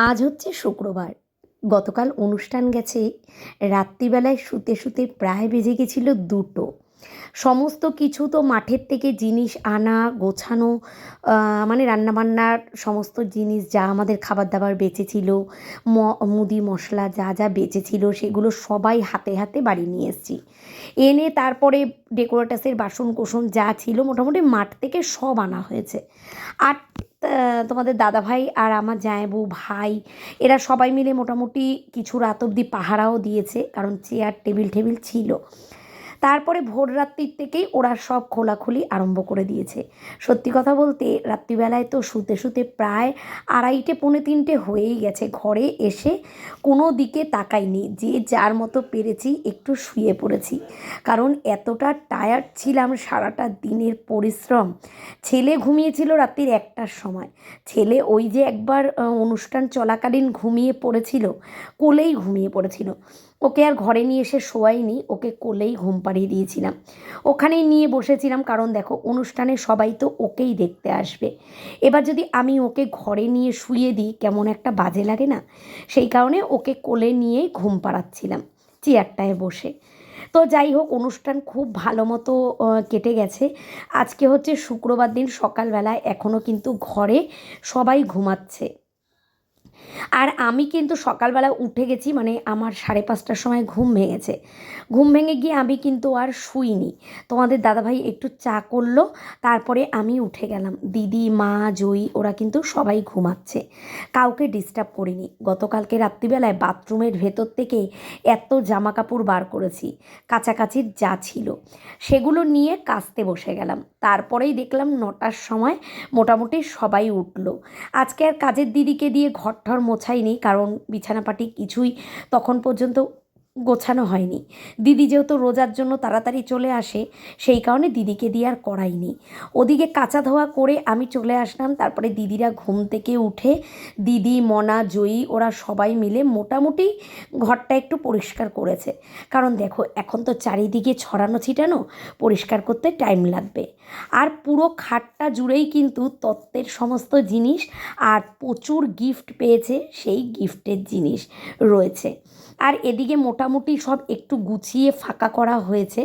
আজ হচ্ছে শুক্রবার। গতকাল অনুষ্ঠান গেছে। রাত্রিবেলায় শুতে শুতে প্রায় বেজে গেছিল 2টো। সমস্ত কিছু তো মাঠের থেকে জিনিস আনা, গোছানো, মানে রান্নাবান্নার সমস্ত জিনিস যা আমাদের খাবার দাবার বেঁচেছিল, মুদি মশলা যা যা বেঁচেছিল সেগুলো সবাই হাতে হাতে বাড়ি নিয়ে এসেছি। এনে তারপরে ডেকোরেটাসের বাসন কোসন যা ছিল মোটামুটি মাঠ থেকে সব আনা হয়েছে। আর তোমাদের দাদাভাই আর আমার জামাইবাবু, ভাই, এরা সবাই মিলে মোটামুটি কিছু রাত অবধি পাহারাও দিয়েছে, কারণ চেয়ার টেবিল টেবিল ছিল। তারপরে ভোর রাত্রির থেকেই ওরা সব খোলাখুলি আরম্ভ করে দিয়েছে। সত্যি কথা বলতে রাত্রিবেলায় তো শুতে শুতে প্রায় 2:30 পৌনে 3টে হয়েই গেছে। ঘরে এসে কোনো দিকে তাকাইনি, যে যার মতো পেরেছি একটু শুয়ে পড়েছি, কারণ এতটা টায়ার্ড ছিলাম সারাটা দিনের পরিশ্রম। ছেলে ঘুমিয়েছিল রাত্রির 1টার সময়। ছেলে ওই যে একবার অনুষ্ঠান চলাকালীন ঘুমিয়ে পড়েছিল, কোলেই ঘুমিয়ে পড়েছিল। ওকে আর ঘরে নিয়ে এসে শোয়াইনি, ওকে কোলেই ঘুম পাড়িয়ে দিয়েছিলাম। ওখানেই নিয়ে বসেছিলাম, কারণ দেখো অনুষ্ঠানে সবাই তো ওকেই দেখতে আসবে। এবার যদি আমি ওকে ঘরে নিয়ে শুইয়ে দিই কেমন একটা বাজে লাগে না, সেই কারণে ওকে কোলে নিয়েই ঘুম পাড়াচ্ছিলাম চেয়ারটায় বসে। তো যাই হোক, অনুষ্ঠান খুব ভালো মতো কেটে গেছে। আজকে হচ্ছে শুক্রবার দিন সকালবেলায়, এখনও কিন্তু ঘরে সবাই ঘুমাচ্ছে। আর আমি কিন্তু সকালবেলা উঠে গেছি, মানে আমার 5:30টার সময় ঘুম ভেঙেছে। ঘুম ভেঙে গিয়ে আমি কিন্তু আর শুইনি। তোমাদের দাদাভাই একটু চা করলো, তারপরে আমি উঠে গেলাম। দিদি, মা, জয়ী ওরা কিন্তু সবাই ঘুমাচ্ছে, কাউকে ডিস্টার্ব করিনি। গতকালকে রাত্রিবেলায় বাথরুমের ভেতর থেকে এত জামা কাপড় বার করেছি, কাচাকাচির যা ছিল সেগুলো নিয়ে কাচতে বসে গেলাম। তারপরেই দেখলাম 9টার সময় মোটামুটি সবাই উঠলো। আজকে আর কাজের দিদিকে দিয়ে ঘর মোছাইনি, কারণ বিছানাপাটি কিছুই তখন পর্যন্ত গোছানো হয়নি। দিদি যেহেতু রোজার জন্য তাড়াতাড়ি চলে আসে, সেই কারণে দিদিকে দিয়ে আর করাইনি। ওদিকে কাচা ধোয়া করে আমি চলে আসলাম। তারপরে দিদিরা ঘুম থেকে উঠে, দিদি, মনা, জয়ী ওরা সবাই মিলে মোটামুটি ঘরটা একটু পরিষ্কার করেছে। কারণ দেখো এখন তো চারিদিকে ছড়ানো ছিটানো, পরিষ্কার করতে টাইম লাগবে। আর পুরো খাটটা জুড়েই কিন্তু তত্ত্বের সমস্ত জিনিস আর প্রচুর গিফট পেয়েছে, সেই গিফটের জিনিস রয়েছে। আর এদিকে মোটামুটি সব একটু গুছিয়ে ফাঁকা করা হয়েছে।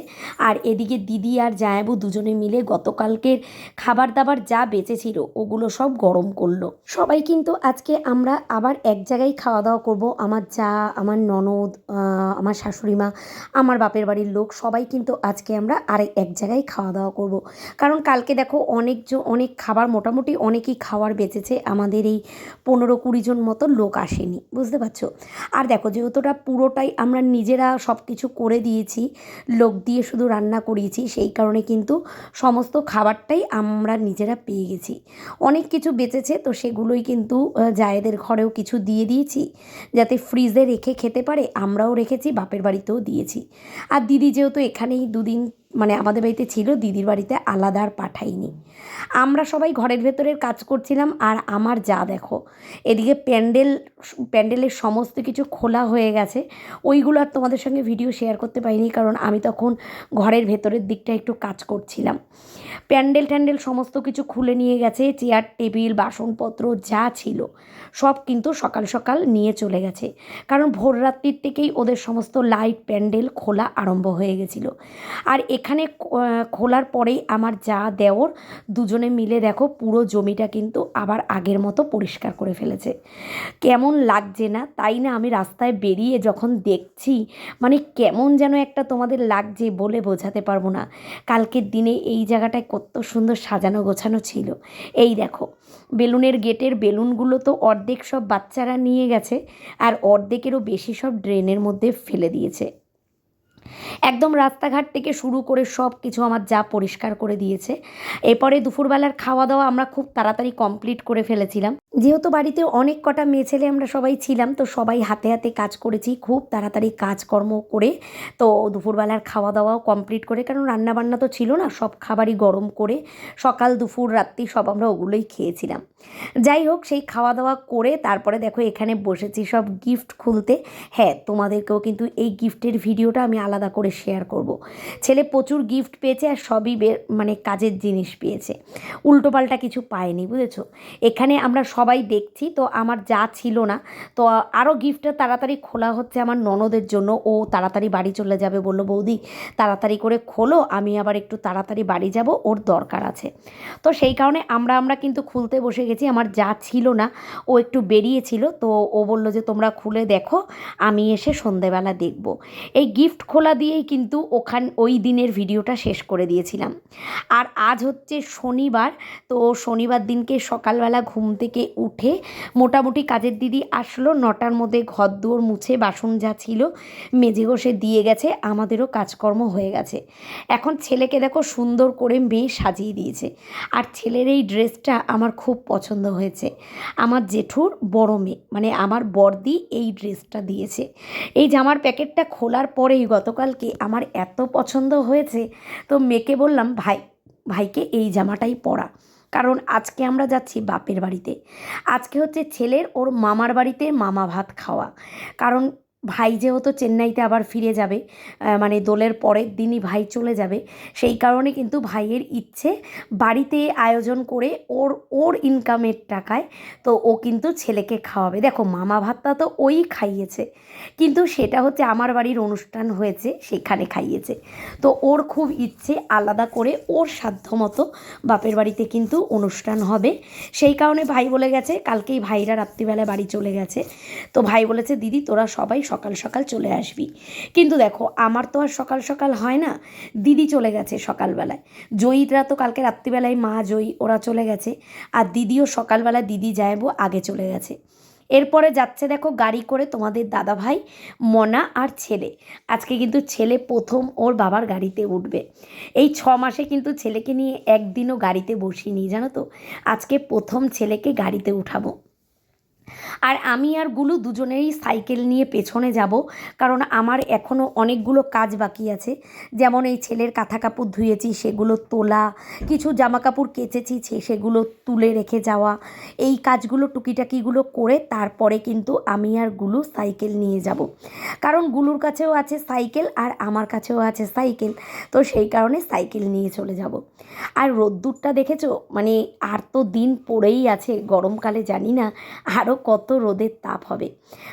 আর এদিকে দিদি আর জামাইবাবু দুজনে মিলে গতকালকের খাবার দাবার যা বেঁচেছিল ওগুলো সব গরম করলো। সবাই কিন্তু আজকে আমরা আবার এক জায়গায় খাওয়া দাওয়া করবো। আমার যা, আমার ননদ, আমার শাশুড়ি মা, আমার বাপের বাড়ির লোক সবাই কিন্তু আজকে আমরা এক জায়গায় খাওয়া দাওয়া করবো। কারণ কালকে দেখো অনেক খাবার, মোটামুটি অনেকই খাবার বেঁচেছে। আমাদের এই 15-20 জন মতো লোক আসেনি, বুঝতে পারছো। আর দেখো যেহেতুটা পুরোটাই আমরা নিজেরা সব কিছু করে দিয়েছি, লোক দিয়ে শুধু রান্না করিয়েছি, সেই কারণে কিন্তু সমস্ত খাবারটাই আমরা নিজেরা পেয়ে গেছি। অনেক কিছু বেঁচেছে, তো সেগুলোই কিন্তু জায়েদের ঘরেও কিছু দিয়ে দিয়েছি যাতে ফ্রিজে রেখে খেতে পারে। আমরাও রেখেছি, বাপের বাড়িতেও দিয়েছি। আর দিদি যেহেতু এখানেই দুদিন মানে আমাদের বাড়িতে ছিল, দিদির বাড়িতে আলাদা আর পাঠাইনি। আমরা সবাই ঘরের ভেতরের কাজ করছিলাম। আর আমার যা দেখো, এদিকে প্যান্ডেলের সমস্ত কিছু খোলা হয়ে গেছে। ওইগুলো আর তোমাদের সঙ্গে ভিডিও শেয়ার করতে পারিনি, কারণ আমি তখন ঘরের ভেতরের দিকটা একটু কাজ করছিলাম। প্যান্ডেল সমস্ত কিছু খুলে নিয়ে গেছে, চেয়ার টেবিল বাসনপত্র যা ছিল সব কিন্তু সকাল সকাল নিয়ে চলে গেছে। কারণ ভোর রাত্রির থেকেই ওদের সমস্ত লাইট প্যান্ডেল খোলা আরম্ভ হয়ে গেছিলো। আর এখানে খোলার পরেই আমার যা দেওর দুজনে মিলে দেখো পুরো জমিটা কিন্তু আবার আগের মতো পরিষ্কার করে ফেলেছে। কেমন লাগছে না, তাই না? আমি রাস্তায় বেরিয়ে যখন দেখছি, মানে কেমন যেন একটা তোমাদের লাগছে বলে বোঝাতে পারবো না। কালকের দিনে এই জায়গাটায় কত সুন্দর সাজানো গোছানো ছিল। এই দেখো, বেলুনের গেটের বেলুনগুলো তো অর্ধেক সব বাচ্চারা নিয়ে গেছে, আর অর্ধেকেরও বেশি সব ড্রেনের মধ্যে ফেলে দিয়েছে। একদম রাস্তাঘাট থেকে শুরু করে সব কিছু আমার যা পরিষ্কার করে দিয়েছে। এরপরে দুপুরবেলার খাওয়া দাওয়া আমরা খুব তাড়াতাড়ি কমপ্লিট করে ফেলেছিলাম। যেহেতু বাড়িতে অনেক কটা মেয়ে ছেলে আমরা সবাই ছিলাম, তো সবাই হাতে হাতে কাজ করেছি খুব তাড়াতাড়ি কাজকর্ম করে। তো দুপুরবেলার খাওয়া দাওয়াও কমপ্লিট করে, কারণ রান্নাবান্না তো ছিল না, সব খাবারই গরম করে সকাল দুপুর রাত্রি সব আমরা ওগুলোই খেয়েছিলাম। যাই হোক, সেই খাওয়া দাওয়া করে তারপরে দেখো এখানে বসেছি সব গিফট খুলতে। হ্যাঁ, তোমাদেরকেও কিন্তু এই গিফটের ভিডিওটা আমি আলাদা করে শেয়ার করব। ছেলে প্রচুর গিফট পেয়েছে আর সবই মানে কাজের জিনিস পেয়েছে, উল্টোপাল্টা কিছু পায়নি, বুঝেছো। এখানে আমরা সবাই দেখছি, তো আমার যা ছিল না, তো আরও গিফটটা তাড়াতাড়ি খোলা হচ্ছে আমার ননদের জন্য। ও তাড়াতাড়ি বাড়ি চলে যাবে, বললো বৌদি তাড়াতাড়ি করে খোলো, আমি আবার একটু তাড়াতাড়ি বাড়ি যাব, ওর দরকার আছে। তো সেই কারণে আমরা কিন্তু খুলতে বসে গেছি। আমার যা ছিল না ও একটু বেরিয়েছিল, তো ও বলল যে তোমরা খুলে দেখো, আমি এসে সন্ধেবেলা দেখব। এই গিফট খোলা দিয়েই কিন্তু ওই দিনের ভিডিওটা শেষ করে দিয়েছিলাম। আর আজ হচ্ছে শনিবার, তো শনিবার দিনকে সকালবেলা ঘুম থেকে উঠে মোটামুটি কাজের দিদি আসলো, 9টার মধ্যে ঘর দুয়ার মুছে বাসন যা ছিল মেজে ঘষে দিয়ে গেছে, আমাদেরও কাজকর্ম হয়ে গেছে। এখন ছেলেকে দেখো সুন্দর করে মেয়ে সাজিয়ে দিয়েছে। আর ছেলের এই ড্রেসটা আমার খুব পছন্দ হয়েছে। আমার জেঠুর বড় মেয়ে মানে আমার বড়দি এই ড্রেসটা দিয়েছে। এই জামার প্যাকেটটা খোলার পরেই গতকালকে আমার এত পছন্দ হয়েছে, তো মেয়েকে বললাম ভাইকে এই জামাটাই পরা, কারণ আজকে আমরা যাচ্ছি বাপের বাড়িতে। আজকে হচ্ছে ছেলের ওর মামার বাড়িতে মামা ভাত খাওয়া, কারণ ভাই যেহেতু চেন্নাইতে আবার ফিরে যাবে, মানে দোলের পরের দিনই ভাই চলে যাবে, সেই কারণে কিন্তু ভাইয়ের ইচ্ছে বাড়িতে আয়োজন করে ওর ইনকামের টাকায় তো ও কিন্তু ছেলেকে খাওয়াবে। দেখো মামা ভাতটা তো ওই খাইয়েছে, কিন্তু সেটা হচ্ছে আমার বাড়ির অনুষ্ঠান হয়েছে সেখানে খাইয়েছে। তো ওর খুব ইচ্ছে আলাদা করে ওর সাধ্যমতো বাপের বাড়িতে কিন্তু অনুষ্ঠান হবে। সেই কারণে ভাই বলে গেছে, কালকেই ভাইরা রাত্রিবেলা বাড়ি চলে গেছে, তো ভাই বলেছে দিদি তোরা সবাই সকাল সকাল চলে আসবি। কিন্তু দেখো আমার তো আর সকাল সকাল হয় না, দিদি চলে গেছে সকালবেলায়, জয়ীরা তো কালকে রাত্রিবেলায় মা জয়ী ওরা চলে গেছে, আর দিদিও সকালবেলা দিদি যাইবো আগে চলে গেছে। এরপরে যাচ্ছে দেখো গাড়ি করে তোমাদের দাদা ভাই, মনা আর ছেলে। আজকে কিন্তু ছেলে প্রথম ওর বাবার গাড়িতে উঠবে। এই 6 মাসে কিন্তু ছেলেকে নিয়ে একদিনও গাড়িতে বসিনি, জানো তো, আজকে প্রথম ছেলেকে গাড়িতে উঠাবো। আর আমি আর গুলু দুজনেরই সাইকেল নিয়ে পেছনে যাব, কারণ আমার এখনও অনেকগুলো কাজ বাকি আছে। যেমন এই ছেলের কাঁথা কাপড় ধুয়েছি সেগুলো তোলা, কিছু জামা কাপড় কেচেছি সেগুলো তুলে রেখে যাওয়া, এই কাজগুলো টুকিটাকিগুলো করে তারপরে কিন্তু আমি আর গুলু সাইকেল নিয়ে যাব। কারণ গুলুর কাছেও আছে সাইকেল আর আমার কাছেও আছে সাইকেল, তো সেই কারণে সাইকেল নিয়ে চলে যাব। আর রোদ্দুরটা দেখেছো, মানে আর তো দিন পড়েই আছে, গরমকালে জানি না আরও কত রোদের তাপ হবে।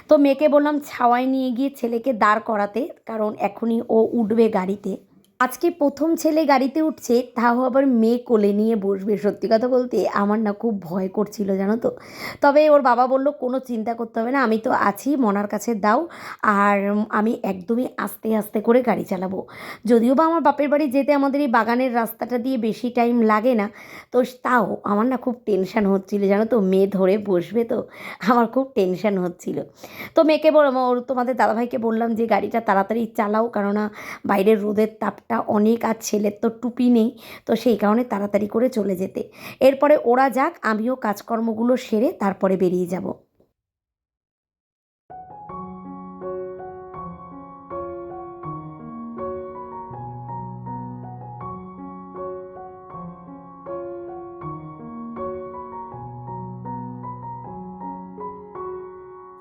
তো মেয়েকে বললাম ছাওয়ায় নিয়ে গিয়ে ছেলেকে দাঁড় করাতে, কারণ এখনই ও উঠবে গাড়িতে। আজকে প্রথম ছেলে গাড়িতে উঠছে, তাও আবার মেয়ে কোলে নিয়ে বসবে। সত্যি কথা বলতে আমার না খুব ভয় করছিল, জানো তো। তবে ওর বাবা বলল কোনো চিন্তা করতে হবে না, আমি তো আছি, মনার কাছে দাও, আর আমি একদমই আস্তে আস্তে করে গাড়ি চালাবো। যদিও বা আমার বাপের বাড়ি যেতে আমাদের এই বাগানের রাস্তাটা দিয়ে বেশি টাইম লাগে না, তো তাও আমার না খুব টেনশান হচ্ছিল, জানো তো, মেয়ে ধরে বসবে, তো আমার খুব টেনশান হচ্ছিল। তো মেয়েকে তোমাদের দাদাভাইকে বললাম যে গাড়িটা তাড়াতাড়ি চালাও, কেননা বাইরের রোদের তাপটা অনেক, আর ছেলের তো টুপি নেই, তো সেই কারণে তাড়াতাড়ি করে চলে যেতে। এরপরে ওরা যাক, আমিও কাজকর্মগুলো সেরে তারপরে বেরিয়ে যাব।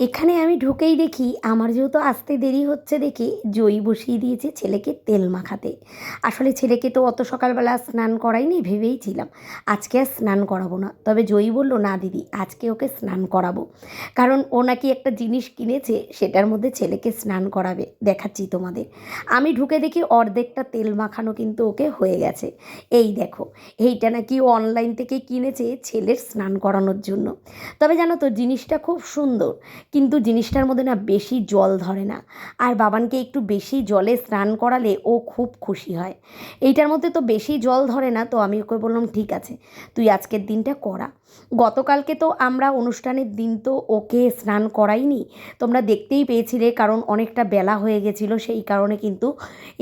এখানে আমি ঢুকেই দেখি আমার যেহেতু আসতে দেরি হচ্ছে দেখে জয়ী বসিয়ে দিয়েছে ছেলেকে তেল মাখাতে। আসলে ছেলেকে তো অত সকালবেলা স্নান করাইনি, ভেবেইছিলাম আজকে আর স্নান করাবো না, তবে জয়ী বলল না দিদি আজকে ওকে স্নান করাবো, কারণ ও নাকি একটা জিনিস কিনেছে সেটার মধ্যে ছেলেকে স্নান করাবে, দেখাচ্ছি তোমাদের। আমি ঢুকে দেখি অর্ধেকটা তেল মাখানো কিন্তু ওকে হয়ে গেছে। এই দেখো, এইটা নাকি ও অনলাইন থেকে কিনেছে ছেলের স্নান করানোর জন্য। তবে জানো তো জিনিসটা খুব সুন্দর, কিন্তু জিনিসটার মধ্যে না বেশি জল ধরে না, আর বাবানকে একটু বেশি জলে স্নান করালে ও খুব খুশি হয়। এইটার মধ্যে তো বেশি জল ধরে না, তো আমি ওকে বললাম ঠিক আছে তুই আজকের দিনটা করা। গতকালকে তো আমরা অনুষ্ঠানের দিন তো ওকে স্নান করাইনি, তোমরা দেখতেই পেয়েছিলে, কারণ অনেকটা বেলা হয়ে গেছিলো, সেই কারণে কিন্তু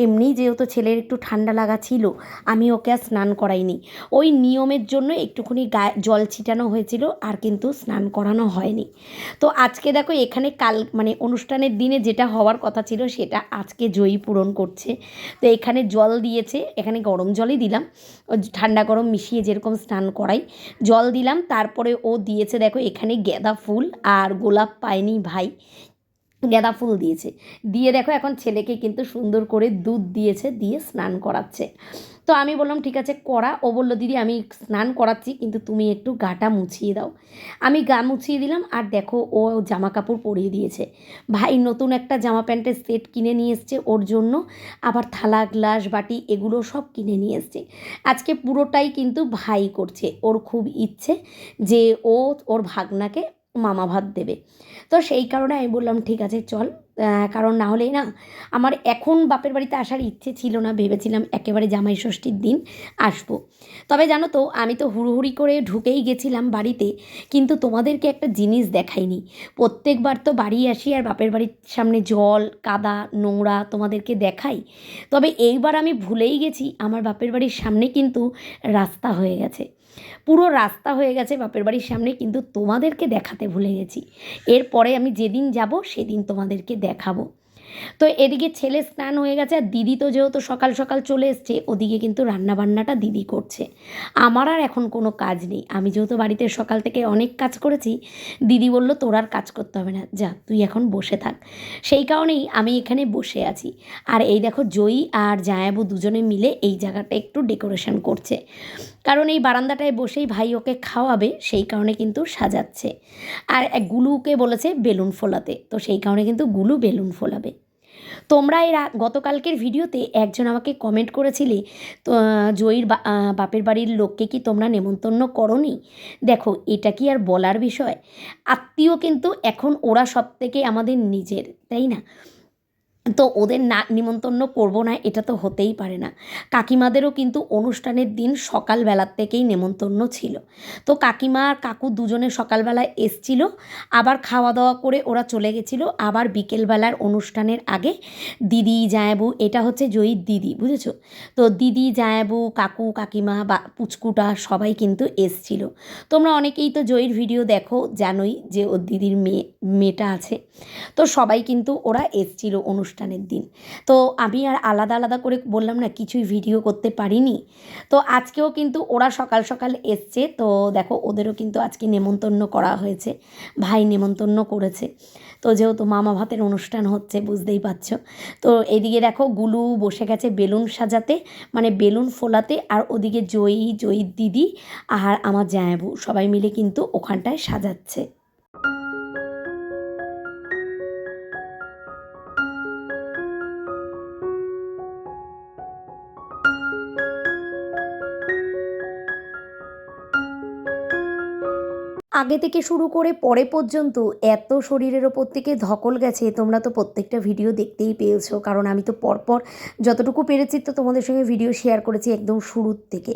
এমনি যেহেতু ছেলের একটু ঠান্ডা লাগা ছিল আমি ওকে আর স্নান করাইনি। ওই নিয়মের জন্য একটুখানি গায়ে জল ছিটানো হয়েছিল, আর কিন্তু স্নান করানো হয়নি। তো আজকে দেখো এখানে মানে অনুষ্ঠানের দিনে যেটা হওয়ার কথা ছিল সেটা আজকে জয়ী পূরণ করছে। তো এখানে জল দিয়েছে, এখানে গরম জলই দিলাম, ঠান্ডা গরম মিশিয়ে যেরকম স্নান করাই, জল দিলাম, দিলাম। তারপরে ও দিয়েছে দেখো এখানে গাঁদা ফুল, আর গোলাপ পায়নি ভাই, গাঁদা ফুল দিয়েছে। দিয়ে দেখো এখন ছেলেকে কিন্তু সুন্দর করে দুধ দিয়েছে, দিয়ে স্নান করাচ্ছে। তো আমি বললাম ঠিক আছে করা। ও বলল দিদি আমি স্নান করাচ্ছি কিন্তু তুমি একটু গাটা মুছিয়ে দাও। আমি গা মুছিয়ে দিলাম, আর দেখো ও জামা কাপড় পরিয়ে দিয়েছে। ভাই নতুন একটা জামা প্যান্টের সেট কিনে নিয়ে এসছে ওর জন্য, আবার থালা গ্লাস বাটি এগুলো সব কিনে নিয়ে এসছে। আজকে পুরোটাই কিন্তু ভাই করছে, ওর খুব ইচ্ছে যে ও ওর ভাগনাকে মামা ভাত দেবে। তো সেই কারণে আমি বললাম ঠিক আছে চল, কারণ না হলেই না আমার এখন বাপের বাড়িতে আসার ইচ্ছে ছিল না, ভেবেছিলাম একেবারে জামাই ষষ্ঠীর দিন আসবো। তবে জানো তো আমি তো হুড়োহুড়ি করে ঢুকেই গেছিলাম বাড়িতে, কিন্তু তোমাদেরকে একটা জিনিস দেখাইনি। প্রত্যেকবার তো বাড়ি আসি আর বাপের বাড়ির সামনে জল কাদা নোংরা তোমাদেরকে দেখাই, তবে এইবার আমি ভুলেই গেছি আমার বাপের বাড়ির সামনে কিন্তু রাস্তা হয়ে গেছে, পুরো রাস্তা হয়ে গেছে বাপের বাড়ির সামনে, কিন্তু তোমাদেরকে দেখাতে ভুলে গেছি। এরপরে আমি যেদিন যাব সেদিন তোমাদেরকে দেখাবো। তো এদিকে ছেলে স্নান হয়ে গেছে, আর দিদি তো যেহেতু সকাল সকাল চলে এসছে, ওদিকে কিন্তু রান্নাবান্নাটা দিদি করছে। আমার আর এখন কোনো কাজ নেই, আমি যেহেতু বাড়িতে সকাল থেকে অনেক কাজ করেছি, দিদি বলল তোর আর কাজ করতে হবে না, যা তুই এখন বসে থাক। সেই কারণেই আমি এখানে বসে আছি। আর এই দেখো জয়ী আর জায়াবু দুজনে মিলে এই জায়গাটা একটু ডেকোরেশন করছে, কারণ এই বারান্দাটায় বসেই ভাই ওকে খাওয়াবে, সেই কারণে কিন্তু সাজাচ্ছে। আর এক গুলুকে বলেছে বেলুন ফোলাতে, তো সেই কারণে কিন্তু গুলু বেলুন ফোলাবে। তোমরা এর গতকালকের ভিডিওতে একজন আমাকে কমেন্ট করেছিলে, তো জয়ীর বাপের বাড়ির লোককে কি তোমরা নেমন্তন্ন করোনি? দেখো এটা কি আর বলার বিষয়? আত্মীয় কিন্তু এখন ওরা সব থেকে আমাদের নিজের, তাই না? তো ওদের না নিমন্ত্রণ করব না এটা তো হতেই পারে না। কাকিমাদেরও কিন্তু অনুষ্ঠানের দিন সকালবেলার থেকেই নেমন্তন্ন ছিল। তো কাকিমা আর কাকু দুজনে সকালবেলায় এসছিল, আবার খাওয়া দাওয়া করে ওরা চলে গেছিলো। আবার বিকেলবেলার অনুষ্ঠানের আগে দিদি জায়াবু, এটা হচ্ছে জয়ীর দিদি, বুঝেছো? তো দিদি জায়াবু কাকু কাকিমা বা পুচকুটা সবাই কিন্তু এসছিল। তোমরা অনেকেই তো জয়ীর ভিডিও দেখো, জানোই যে ওর দিদির মেয়েটা আছে। তো সবাই কিন্তু ওরা এসছিল অনুষ্ঠানের দিন। তো আমি আর আলাদা আলাদা করে বললাম না কিছুই ভিডিও করতে পারিনি। তো আজকেও কিন্তু ওরা সকাল সকাল এসছে, তো দেখো ওদেরও কিন্তু আজকে নেমন্তন্ন করা হয়েছে, ভাই নেমন্তন্ন করেছে। তো যেহেতু মামা ভাতের অনুষ্ঠান হচ্ছে বুঝতেই পারছো। তো এদিকে দেখো গুলু বসে গেছে বেলুন সাজাতে, মানে বেলুন ফোলাতে, আর ওদিকে জয়ীর দিদি আর আমার জায়াবু সবাই মিলে কিন্তু ওখানটায় সাজাচ্ছে। আগে থেকে শুরু করে পরে পর্যন্ত এত শরীরের ওপর থেকে ধকল গেছে, তোমরা তো প্রত্যেকটা ভিডিও দেখতেই পেয়েছো, কারণ আমি তো পরপর যতটুকু পেরেছি তো তোমাদের সঙ্গে ভিডিও শেয়ার করেছি একদম শুরুর থেকে।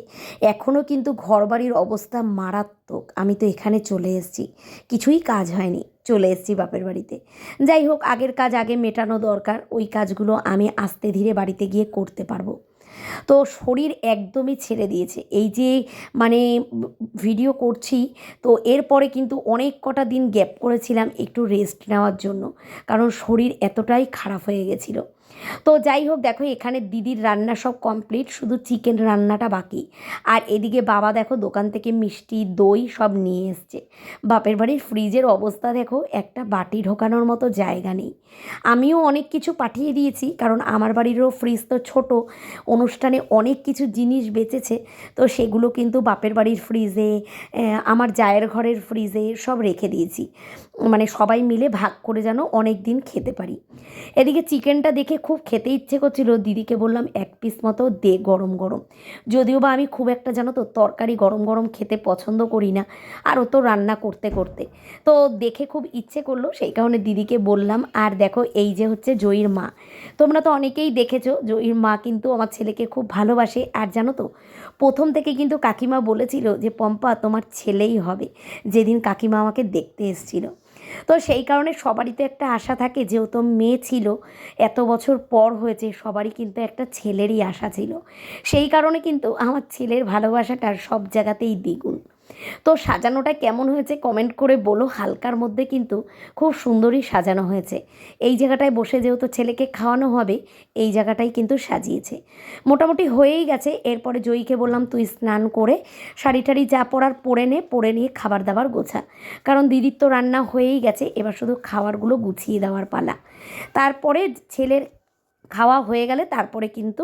এখনও কিন্তু ঘরবাড়ির অবস্থা মারাত্মক। আমি তো এখানে চলে এসেছি, কিছুই কাজ হয়নি, চলে এসেছি বাপের বাড়িতে। যাই হোক, আগের কাজ আগে মেটানো দরকার, ওই কাজগুলো আমি আস্তে ধীরে বাড়িতে গিয়ে করতে পারবো। তো শরীর একদমই ছেড়ে দিয়েছে, এই যে মানে ভিডিও করছি, তো এরপরে কিন্তু অনেক কটা দিন গ্যাপ করেছিলাম একটু রেস্ট নেওয়ার জন্য, কারণ শরীর এতটাই খারাপ হয়ে গেছিলো। তো যাই হোক, দেখো এখানে দিদির রান্না সব কমপ্লিট, শুধু চিকেন রান্নাটা বাকি। আর এদিকে বাবা দেখো দোকান থেকে মিষ্টি দই সব নিয়ে এসছে। বাপের বাড়ির ফ্রিজের অবস্থা দেখো, একটা বাটি ঢোকানোর মতো জায়গা নেই। আমিও অনেক কিছু পাঠিয়ে দিয়েছি, কারণ আমার বাড়িরও ফ্রিজ তো ছোট, অনুষ্ঠানে অনেক কিছু জিনিস বেঁচেছে, তো সেগুলো কিন্তু বাপের বাড়ির ফ্রিজে, আমার জায়ের ঘরের ফ্রিজে সব রেখে দিয়েছি, মানে সবাই মিলে ভাগ করে যেন অনেক দিন খেতে পারি। এদিকে চিকেনটা দেখে খুব খেতে ইচ্ছে করছিল, দিদিকে বললাম এক পিস মতো দে গরম গরম। যদিও বা আমি খুব একটা জানো তো তরকারি গরম গরম খেতে পছন্দ করি না, আর ও তো রান্না করতে করতে তো দেখে খুব ইচ্ছে করলো, সেই কারণে দিদিকে বললাম। আর দেখো এই যে হচ্ছে জয়ীর মা, তোমরা তো অনেকেই দেখেছো, জয়ীর মা কিন্তু আমার ছেলেকে খুব ভালোবাসে। আর জানো তো প্রথম থেকে কিন্তু কাকিমা বলেছিল যে পম্পা তোমার ছেলেই হবে, যেদিন কাকিমা আমাকে দেখতে এসেছিলো। তো সেই কারণে সবারই তো একটা আশা থাকে, যেহেতু মেয়ে ছিল, এত বছর পর হয়েছে, সবারই কিন্তু একটা ছেলেরই আশা ছিল। সেই কারণে কিন্তু আমার ছেলের ভালোবাসাটার সব জায়গাতেই দ্বিগুণ। তো সাজানোটা কেমন হয়েছে কমেন্ট করে বলো। হালকার মধ্যে কিন্তু খুব সুন্দরই সাজানো হয়েছে। এই জায়গাটায় বসে যেহেতু ছেলেকে খাওয়ানো হবে, এই জায়গাটাই কিন্তু সাজিয়েছে। মোটামুটি হয়েই গেছে। এরপরে জয়ীকে বললাম তুই স্নান করে শাড়ি টাড়ি যা পরার পরে নে, পরে নিয়ে খাবার দাবার গোছা, কারণ দিদির তো রান্না হয়েই গেছে, এবার শুধু খাবারগুলো গুছিয়ে দেওয়ার পালা। তারপরে ছেলের খাওয়া হয়ে গেলে তারপরে কিন্তু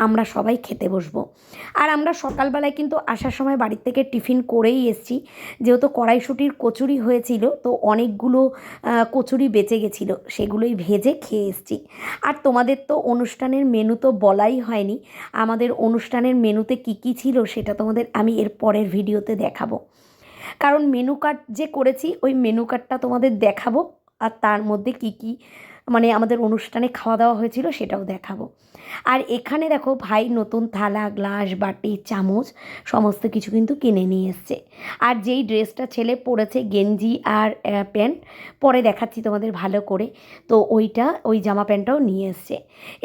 আমরা সবাই খেতে বসবো। আর আমরা সকালবেলায় কিন্তু আসার সময় বাড়ির থেকে টিফিন করেই এসছি, যেহেতু কড়াইশুঁটির কচুরি হয়েছিল, তো অনেকগুলো কচুরি বেঁচে গেছিলো, সেগুলোই ভেজে খেয়ে এসছি। আর তোমাদের তো অনুষ্ঠানের মেনু তো বলাই হয়নি, আমাদের অনুষ্ঠানের মেনুতে কী কী ছিল সেটা তোমাদের আমি এর পরের ভিডিওতে দেখাবো, কারণ মেনু কার্ড যে করেছি ওই মেনু কার্ডটা তোমাদের দেখাবো, আর তার মধ্যে কী কী মানে আমাদের অনুষ্ঠানে খাওয়া দাওয়া হয়েছিল সেটাও দেখাবো। আর এখানে দেখো ভাই নতুন থালা, গ্লাস, বাটি, চামচ সমস্ত কিছু কিন্তু কিনে নিয়ে এসছে। আর যেই ড্রেসটা ছেলে পরেছে গেঞ্জি আর প্যান্ট, পরে দেখাচ্ছি তোমাদের ভালো করে, তো ওই জামা প্যান্টটাও নিয়ে এসছে।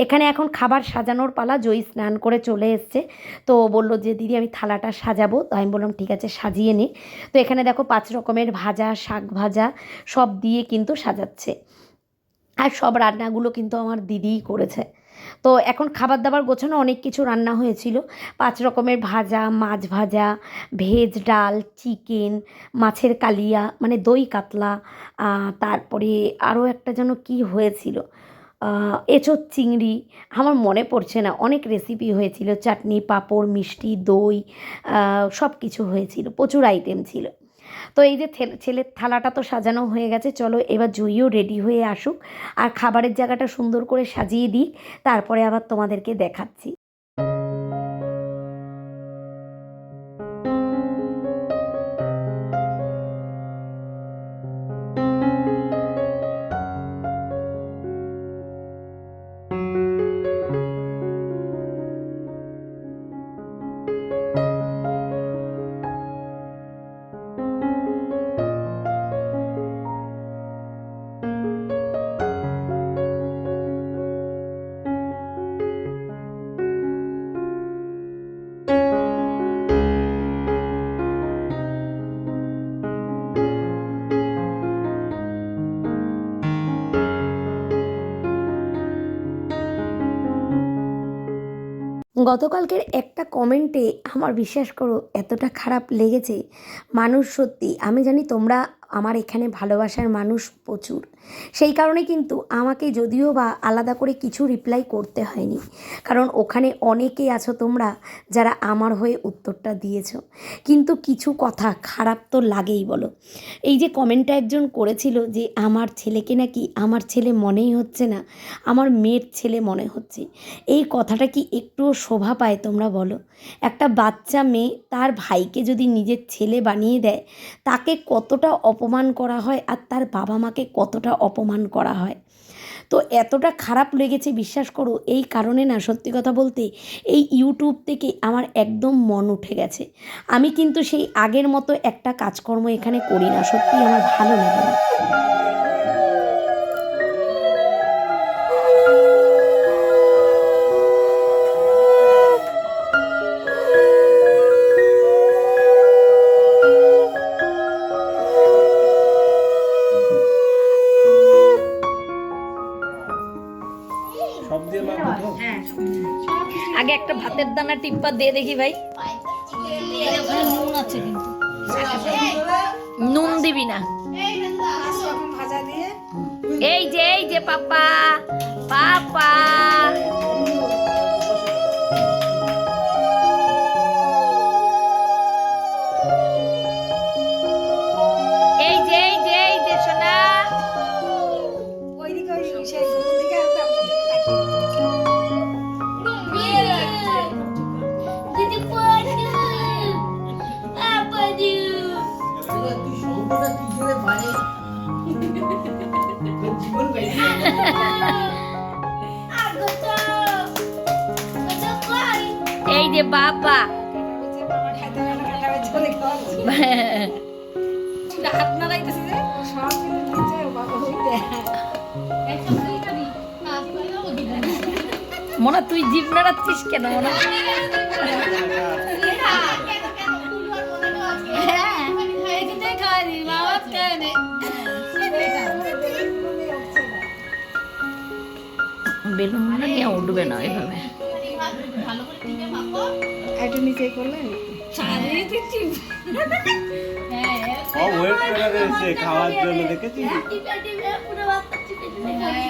এখানে এখন খাবার সাজানোর পালা। জয়ী স্নান করে চলে এসছে, তো বললো যে দিদি আমি থালাটা সাজাবো, তো আমি বললাম ঠিক আছে সাজিয়ে নে। তো এখানে দেখো 5 রকমের ভাজা, শাক ভাজা সব দিয়ে কিন্তু সাজাচ্ছে। আর সব রান্নাগুলো কিন্তু আমার দিদিই করেছে। তো এখন খাবার দাবার গোছানো, অনেক কিছু রান্না হয়েছিল। 5 রকমের ভাজা, মাছ ভাজা, ভেজ ডাল, চিকেন, মাছের কালিয়া মানে দই কাতলা, তারপরে আরও একটা যেন কী হয়েছিল, এঁচোড় চিংড়ি, আমার মনে পড়ছে না, অনেক রেসিপি হয়েছিল, চাটনি, পাঁপড়, মিষ্টি, দই, সব কিছু হয়েছিল, প্রচুর আইটেম ছিল। তো এই যে ছেলের থালাটা তো সাজানো হয়ে গেছে, চলো এবার জয়ীও রেডি হয়ে আসুক আর খাবারের জায়গাটা সুন্দর করে সাজিয়ে দিই, তারপরে আবার তোমাদেরকে দেখাচ্ছি। গতকালকের একটা কমেন্টে আমার বিশ্বাস করো এতটা খারাপ লেগেছে, মানুষ সত্যি, আমি জানি তোমরা আমার এখানে ভালোবাসার মানুষ প্রচুর, সেই কারণে কিন্তু আমাকে যদিও বা আলাদা করে কিছু রিপ্লাই করতে হয়নি, কারণ ওখানে অনেকেই আছো তোমরা যারা আমার হয়ে উত্তরটা দিয়েছো। কিন্তু কিছু কথা খারাপ তো লাগেই বলো। এই যে কমেন্টটা একজন করেছিল যে আমার ছেলেকে নাকি আমার ছেলে মনেই হচ্ছে না, আমার মেয়ের ছেলে মনে হচ্ছে, এই কথাটা কি একটুও শোভা পায় তোমরা বলো? একটা বাচ্চা মেয়ে তার ভাইকে যদি নিজের ছেলে বানিয়ে দেয়, তাকে কতটা অপমান করা হয় আর তার বাবা মাকে কতটা অপমান করা হয়। তো এতটা খারাপ লেগেছে বিশ্বাস করো, এই কারণে না সত্যি কথা বলতে এই ইউটিউব থেকে আমার একদম মন উঠে গেছে। আমি কিন্তু সেই আগের মতো একটা কাজকর্ম এখানে করি না, সত্যি আমার ভালো লাগে না। আগে একটা ভাতের দানা টিপ্পা দিয়ে দেখি ভাই, নুন আছে কিন্তু নুন দিবি না। এই যে পাপা পাপা এই যে সোনা, এই যে বাবা মনে তুই জিভ নাড়াচ্ছিস কেন মনে? বেলুনটা নিয়ে উঠবে না এভাবে। একটু নিচে করলে ওয়েট করে রয়েছে খাওয়ার জন্য, দেখেছিস?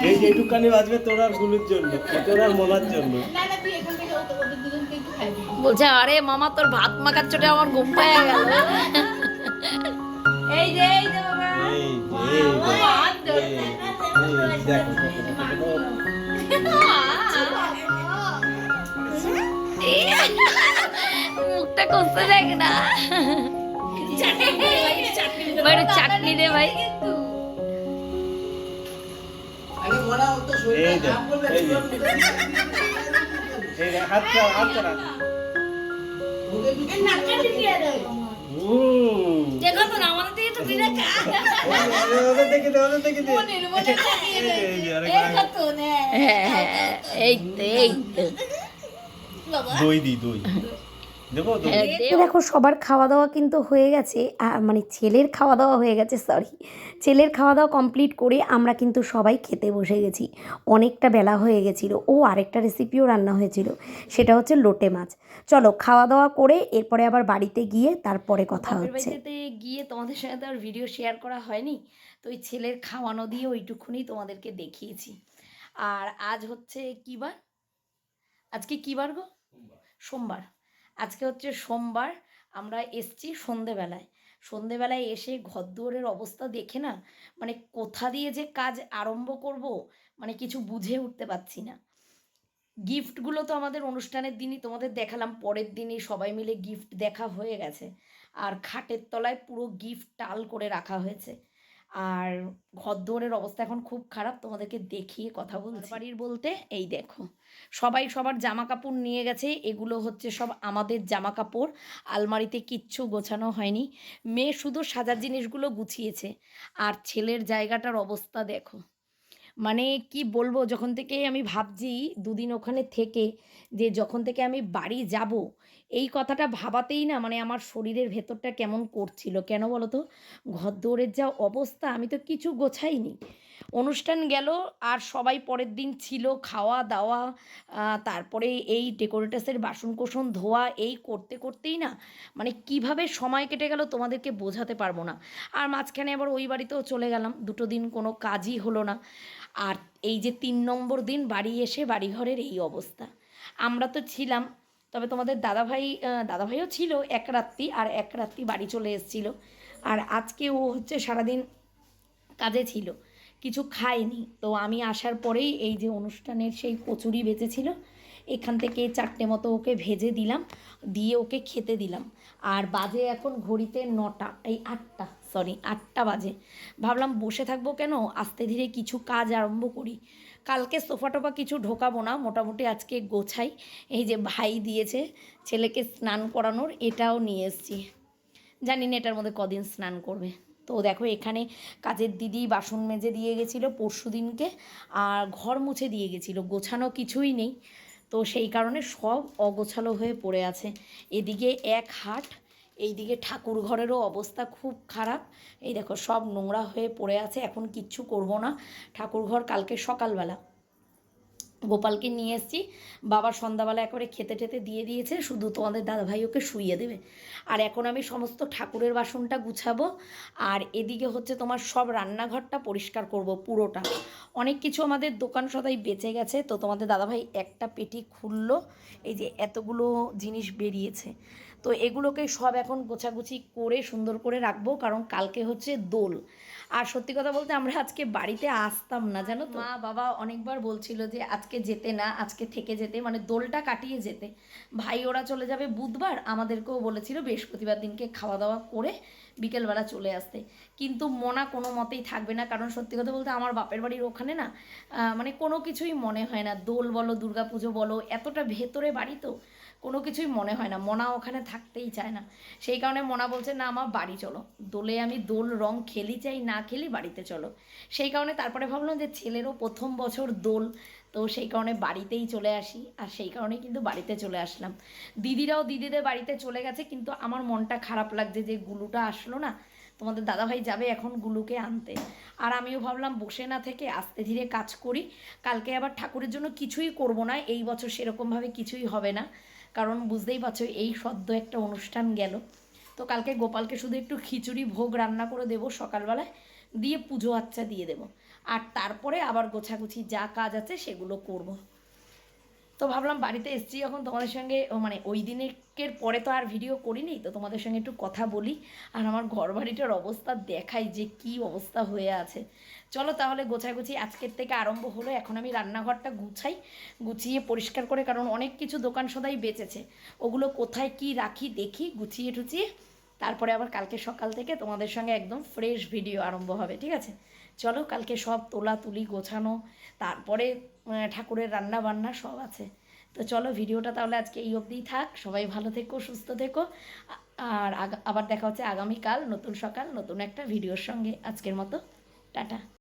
এই যেটুকানি বাজবে তোর আর গুলুর জন্য, তোর আর মোনার জন্য। বলছে আরে মামা তোর ভাত মাখার চোটে আমার ঘুম পায়ে গেল। এই যে বাবা মুখটা কষতে দেখ না। চাটনি দে ভাই। দেখো তো না আমাদের দিকে তো দিদা এই তো দেখো সবার খাওয়া দাওয়া কিন্তু হয়ে গেছে, মানে ছেলের খাওয়া দাওয়া হয়ে গেছে, সরি ছেলের খাওয়া দাওয়া কমপ্লিট করে আমরা কিন্তু সবাই খেতে বসে গেছি। অনেকটা বেলা হয়ে গেছিলো। ও আরেকটা রেসিপিও রান্না হয়েছিল, সেটা হচ্ছে লোটে মাছ। চলো খাওয়া দাওয়া করে এরপরে আবার বাড়িতে গিয়ে তারপরে কথা হচ্ছে। বাড়িতে গিয়ে তোমাদের সাথে তো আর ভিডিও শেয়ার করা হয়নি, তো ওই ছেলের খাওয়ানো দিয়ে ওইটুকুনি তোমাদেরকে দেখিয়েছি। আর আজ হচ্ছে কী বার? আজকে কী বার গো? সোমবার। আজকে হচ্ছে সোমবার। আমরা এসছি সন্ধেবেলায় এসে ঘরদুয়ারের অবস্থা দেখে না মানে কোথা দিয়ে যে কাজ আরম্ভ করব মানে কিছু বুঝে উঠতে পারছি না। গিফটগুলো তো আমাদের অনুষ্ঠানের দিনই তোমাদের দেখালাম, পরের দিনই সবাই মিলে গিফট দেখা হয়ে গেছে। আর খাটের তলায় পুরো গিফট টাল করে রাখা হয়েছে। আর ঘরদুয়ারের অবস্থা এখন খুব খারাপ, তোমাদেরকে দেখিয়ে কথা বলছি। বাড়ির বলতে এই দেখো সবাই সবার জামা কাপড় নিয়ে গেছে, এগুলো হচ্ছে সব আমাদের জামা কাপড়। আলমারিতে কিচ্ছু গোছানো হয়নি, মেয়ে শুধু সাজার জিনিসগুলো গুছিয়েছে। আর ছেলের জায়গাটার অবস্থা দেখো, মানে কি বলবো, যখন থেকে আমি ভাবছি দুদিন ওখানে থেকে যে যখন থেকে আমি বাড়ি যাব, এই কথাটা ভাবাতেই না মানে আমার শরীরের ভেতরটা কেমন করছিল। কেন বলো তো? ঘরদোরের যা অবস্থা, আমি তো কিছু গোছাইনি। অনুষ্ঠান গেল আর সবাই পরের দিন ছিল, খাওয়া দাওয়া, তারপরে এই ডেকোরেটাসের বাসন কোসন ধোয়া, এই করতে করতেই না মানে কিভাবে সময় কেটে গেল তোমাদেরকে বোঝাতে পারবো না। আর মাঝখানে আবার ওই বাড়িতেও চলে গেলাম, 2 দিন কোনো কাজই হলো না। আর এই যে 3 নম্বর দিন বাড়ি এসে বাড়িঘরের এই অবস্থা। আমরা তো ছিলাম, তবে তোমাদের দাদাভাইও ছিল এক রাত্রি, আর এক রাত্রি বাড়ি চলে এসেছিল। আর আজকে ও হচ্ছে সারাদিন কাজে ছিল, কিছু খায়নি। তো আমি আসার পরেই এই যে অনুষ্ঠানের সেই কচুরি বেঁচেছিল, এখান থেকে 4টে মতো ওকে ভেজে দিলাম, দিয়ে ওকে খেতে দিলাম। আর বাজে এখন ঘড়িতে 9টা, এই 8টা বাজে। ভাবলাম বসে থাকবো কেন, আস্তে ধীরে কিছু কাজ আরম্ভ করি। কালকে সোফা টোফা কিছু ঢোকাবো না, মোটামুটি আজকে গোছাই। এই যে ভাই দিয়েছে ছেলেকে স্নান করানোর, এটাও নিয়ে এসেছি। জানি না এটার মধ্যে কদিন স্নান করবে। তো দেখো এখানে কাজের দিদি বাসন মেজে দিয়ে গেছিলো পরশু দিনকে, আর ঘর মুছে দিয়ে গেছিলো, গোছানো কিছুই নেই। তো সেই কারণে সব অগোছালো হয়ে পড়ে আছে। এদিকে এক হাট, এইদিকে ঠাকুর ঘরেরও অবস্থা খুব খারাপ। এই দেখো সব নোংরা হয়ে পড়ে আছে। এখন কিচ্ছু করব না, ঠাকুর ঘর কালকে সকালবেলা গোপালকে নিয়ে এসেছি, বাবা সন্ধ্যাবেলা একবারে খেতে টেতে দিয়ে দিয়েছে, শুধু তোমাদের দাদাভাই ওকে শুইয়ে দেবে। আর এখন আমি সমস্ত ঠাকুরের বাসনটা গুছাবো। আর এদিকে হচ্ছে তোমার সব রান্নাঘরটা পরিষ্কার করব পুরোটা। অনেক কিছু আমাদের দোকান সদাই বেঁচে গেছে, তো তোমাদের দাদাভাই একটা পেটি খুললো, এই যে এতগুলো জিনিস বেরিয়েছে। তো এগুলোকে সব এখন গোছাগুছি করে সুন্দর করে রাখবো, কারণ কালকে হচ্ছে দোল। আর সত্যি কথা বলতে আমরা আজকে বাড়িতে আসতাম না, জানো তো। মা বাবা অনেকবার বলছিল যে আজকে যেতে না, আজকে থেকে যেতে, মানে দোলটা কাটিয়ে যেতে। ভাই ওরা চলে যাবে বুধবার, আমাদেরকেও বলেছিল বৃহস্পতিবার দিনকে খাওয়া দাওয়া করে বিকেলবেলা চলে আসতে। কিন্তু মোনা কোনো মতেই থাকবে না, কারণ সত্যি কথা বলতে আমার বাপের বাড়ির ওখানে না মানে কোনো কিছুই মনে হয় না। দোল বলো, দুর্গাপুজো বলো, এতটা ভেতরে বাড়ি তো কোনো কিছুই মনে হয় না। মোনা ওখানে থাকতেই চায় না। সেই কারণে মোনা বলছে না আমার বাড়ি চলো, দোলে আমি দোল রং খেলি চাই না খেলি, বাড়িতে চলো। সেই কারণে তারপরে ভাবলাম যে ছেলেরও প্রথম বছর দোল, তো সেই কারণে বাড়িতেই চলে আসি। আর সেই কারণে কিন্তু বাড়িতে চলে আসলাম। দিদিরাও দিদিদের বাড়িতে চলে গেছে, কিন্তু আমার মনটা খারাপ লাগছে যে গুলুটা আসলো না। তোমাদের দাদাভাই যাবে এখন গুলুকে আনতে। আর আমিও ভাবলাম বসে না থেকে আস্তে ধীরে কাজ করি, কালকে আবার ঠাকুরের জন্য কিছুই করব না, এই বছর সেরকমভাবে কিছুই হবে না, কারণ বুঝতেই পারছো এই সদ্য একটা অনুষ্ঠান গেল। তো কালকে গোপালকে শুধু একটু খিচুড়ি ভোগ রান্না করে দেবো সকালবেলায়, দিয়ে পুজো আচ্চা দিয়ে দেবো, আর তারপরে আবার গোছাগুছি যা কাজ আছে সেগুলো করব। তো ভাবলাম বাড়িতে এসেছি যখন তোমাদের সঙ্গে, মানে ওই দিনের পরে তো আর ভিডিও করিনি, তো তোমাদের সঙ্গে একটু কথা বলি আর আমার ঘর বাড়িটার অবস্থা দেখাই যে কি অবস্থা হয়ে আছে। চলো তাহলে গোছাগুছি আজকের থেকে আরম্ভ হলো। এখন আমি রান্নাঘরটা গুছাই, গুছিয়ে পরিষ্কার করে, কারণ অনেক কিছু দোকান সদাই বেঁচেছে, ওগুলো কোথায় কি রাখি দেখি, গুছিয়ে টুচিয়ে তারপরে আবার কালকে সকাল থেকে তোমাদের সঙ্গে একদম ফ্রেশ ভিডিও আরম্ভ হবে, ঠিক আছে? চলো কালকে সব তোলা তুলি গোছানো, তারপরে ঠাকুরের রান্না বান্না সব আছে। তো চলো ভিডিওটা তাহলে আজকে এই অবধিই থাক, সবাই ভালো থেকো, সুস্থ থেকো, আর আবার দেখা হচ্ছে আগামীকাল নতুন সকাল নতুন একটা ভিডিওর সঙ্গে। আজকের মতো টাটা।